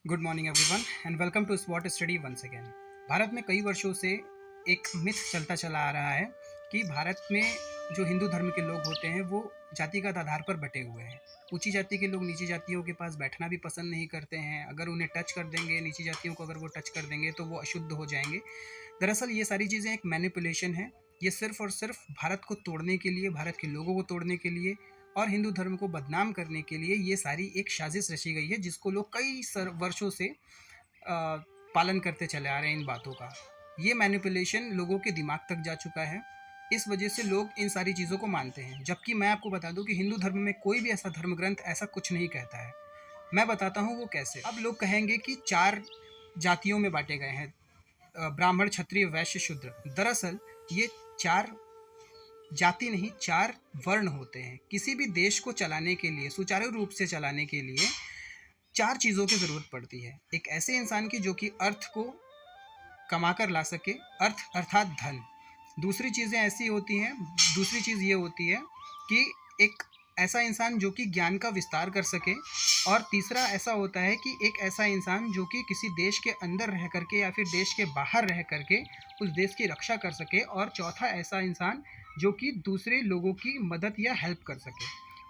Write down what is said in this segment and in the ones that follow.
Good morning everyone and welcome to spot study once again. Bharat में कई वर्षों से एक मिथ चलता चला आ रहा है कि भारत में जो हिंदू धर्म के लोग होते हैं वो जातिगत आधार पर बटे हुए हैं। ऊंची जाति के लोग नीची जातियों के पास बैठना भी पसंद नहीं करते हैं। अगर उन्हें टच कर देंगे, नीची जातियों को अगर वो टच कर देंगे तो वो अशुद्ध हो जाएंगे। दरअसल ये सारी चीज़ें एक मैनिपुलेशन है। ये सिर्फ और सिर्फ भारत को तोड़ने के लिए, भारत के लोगों को तोड़ने के लिए और हिंदू धर्म को बदनाम करने के लिए ये सारी एक साजिश रची गई है, जिसको लोग कई वर्षों से पालन करते चले आ रहे हैं इन बातों का। ये मैनिपुलेशन लोगों के दिमाग तक जा चुका है। इस वजह से लोग इन सारी चीज़ों को मानते हैं, जबकि मैं आपको बता दूं कि हिंदू धर्म में कोई भी ऐसा धर्म ग्रंथ ऐसा कुछ नहीं कहता है। मैं बताता हूँ वो कैसे। अब लोग कहेंगे कि 4 जातियों में बांटे गए हैं, ब्राह्मण, क्षत्रिय, वैश्य, शूद्र। दरअसल ये 4 जाति नहीं, 4 वर्ण होते हैं। किसी भी देश को चलाने के लिए, सुचारू रूप से चलाने के लिए 4 चीज़ों की ज़रूरत पड़ती है। एक ऐसे इंसान की जो कि अर्थ को कमा कर ला सके, अर्थ अर्थात धन। दूसरी चीज़ें ऐसी होती हैं, दूसरी चीज़ ये होती है कि एक ऐसा इंसान जो कि ज्ञान का विस्तार कर सके, और तीसरा ऐसा होता है कि एक ऐसा इंसान जो कि किसी देश के अंदर रह करके या फिर देश के बाहर रह करके उस देश की रक्षा कर सके, और चौथा ऐसा इंसान जो कि दूसरे लोगों की मदद या हेल्प कर सके।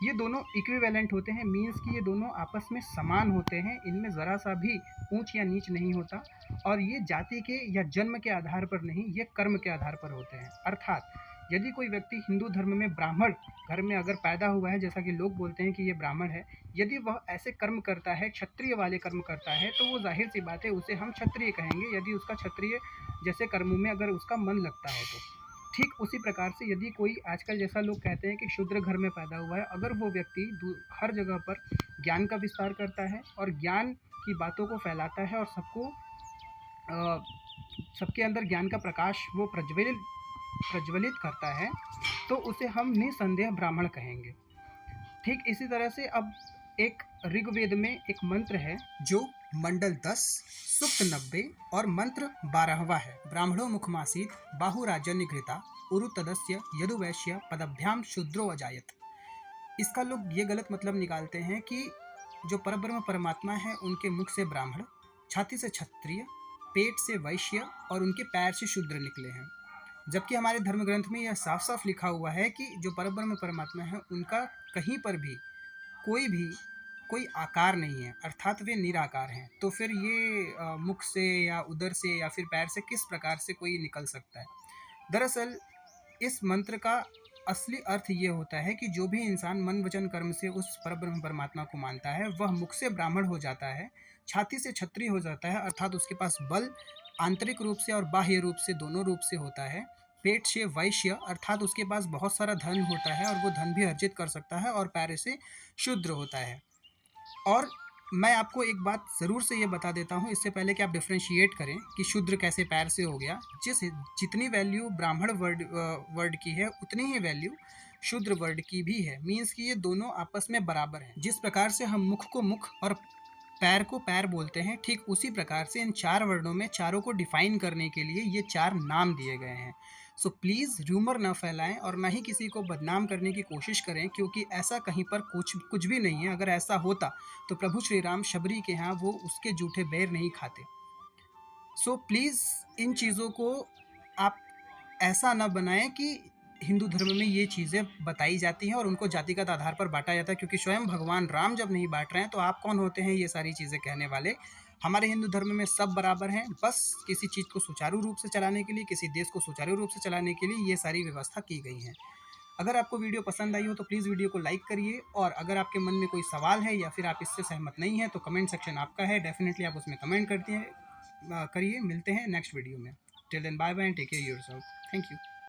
ये दोनों इक्विवेलेंट होते हैं, मीन्स कि ये दोनों आपस में समान होते हैं। इनमें ज़रा सा भी ऊंच या नीच नहीं होता, और ये जाति के या जन्म के आधार पर नहीं, ये कर्म के आधार पर होते हैं। अर्थात यदि कोई व्यक्ति हिंदू धर्म में ब्राह्मण घर में अगर पैदा हुआ है, जैसा कि लोग बोलते हैं कि ये ब्राह्मण है, यदि वह ऐसे कर्म करता है, क्षत्रिय वाले कर्म करता है, तो वो जाहिर सी बात है उसे हम क्षत्रिय कहेंगे, यदि उसका क्षत्रिय जैसे कर्मों में अगर उसका मन लगता है तो। ठीक उसी प्रकार से यदि कोई आजकल जैसा लोग कहते हैं कि शूद्र घर में पैदा हुआ है, अगर वो व्यक्ति हर जगह पर ज्ञान का विस्तार करता है और ज्ञान की बातों को फैलाता है और सबके अंदर ज्ञान का प्रकाश वो प्रज्वलित करता है, तो उसे हम निसंदेह ब्राह्मण कहेंगे। ठीक इसी तरह से अब एक ऋग्वेद में एक मंत्र है जो मंडल 10 सूक्त 90 और मंत्र 12वां है। ब्राह्मणो मुखमासीत बाहुराजन्य घृता उरु तदस्य यदुवैश्य पदभ्याम शूद्रो अजायत। इसका लोग ये गलत मतलब निकालते हैं कि जो परब्रह्म परमात्मा है उनके मुख से ब्राह्मण, छाती से क्षत्रिय, पेट से वैश्य और उनके पैर से शूद्र निकले हैं। जबकि हमारे धर्म ग्रंथ में यह साफ साफ लिखा हुआ है कि जो परब्रह्म परमात्मा है उनका कहीं पर भी कोई आकार नहीं है, अर्थात वे निराकार हैं। तो फिर ये मुख से या उदर से या फिर पैर से किस प्रकार से कोई निकल सकता है। दरअसल इस मंत्र का असली अर्थ ये होता है कि जो भी इंसान मन वचन कर्म से उस परब्रह्म परमात्मा को मानता है, वह मुख से ब्राह्मण हो जाता है, छाती से क्षत्रिय हो जाता है, अर्थात उसके पास बल आंतरिक रूप से और बाह्य रूप से दोनों रूप से होता है, पेट से वैश्य अर्थात उसके पास बहुत सारा धन होता है और वो धन भी अर्जित कर सकता है, और पैर से शूद्र होता है। और मैं आपको एक बात ज़रूर से ये बता देता हूँ, इससे पहले कि आप डिफ्रेंशिएट करें कि शूद्र कैसे पैर से हो गया। जितनी वैल्यू ब्राह्मण वर्ड की है उतनी ही वैल्यू शूद्र वर्ड की भी है। मीन्स कि ये दोनों आपस में बराबर हैं। जिस प्रकार से हम मुख को मुख और पैर को पैर बोलते हैं, ठीक उसी प्रकार से इन 4 वर्णों में चारों को डिफाइन करने के लिए ये 4 नाम दिए गए हैं। सो प्लीज़ र्यूमर ना फैलाएं और ना ही किसी को बदनाम करने की कोशिश करें, क्योंकि ऐसा कहीं पर कुछ भी नहीं है। अगर ऐसा होता तो प्रभु श्री राम शबरी के यहाँ वो उसके जूठे बैर नहीं खाते। सो प्लीज़ इन चीज़ों को आप ऐसा ना बनाएं कि हिंदू धर्म में ये चीज़ें बताई जाती हैं और उनको जातिगत आधार पर बांटा जाता है, क्योंकि स्वयं भगवान राम जब नहीं बांट रहे हैं तो आप कौन होते हैं ये सारी चीज़ें कहने वाले। हमारे हिंदू धर्म में सब बराबर हैं, बस किसी चीज़ को सुचारू रूप से चलाने के लिए, किसी देश को सुचारू रूप से चलाने के लिए ये सारी व्यवस्था की गई है। अगर आपको वीडियो पसंद आई हो तो प्लीज़ वीडियो को लाइक करिए, और अगर आपके मन में कोई सवाल है या फिर आप इससे सहमत नहीं हैं तो कमेंट सेक्शन आपका है, डेफिनेटली आप उसमें कमेंट करिए। मिलते हैं नेक्स्ट वीडियो में। Till then bye bye and take care yourself. Thank you.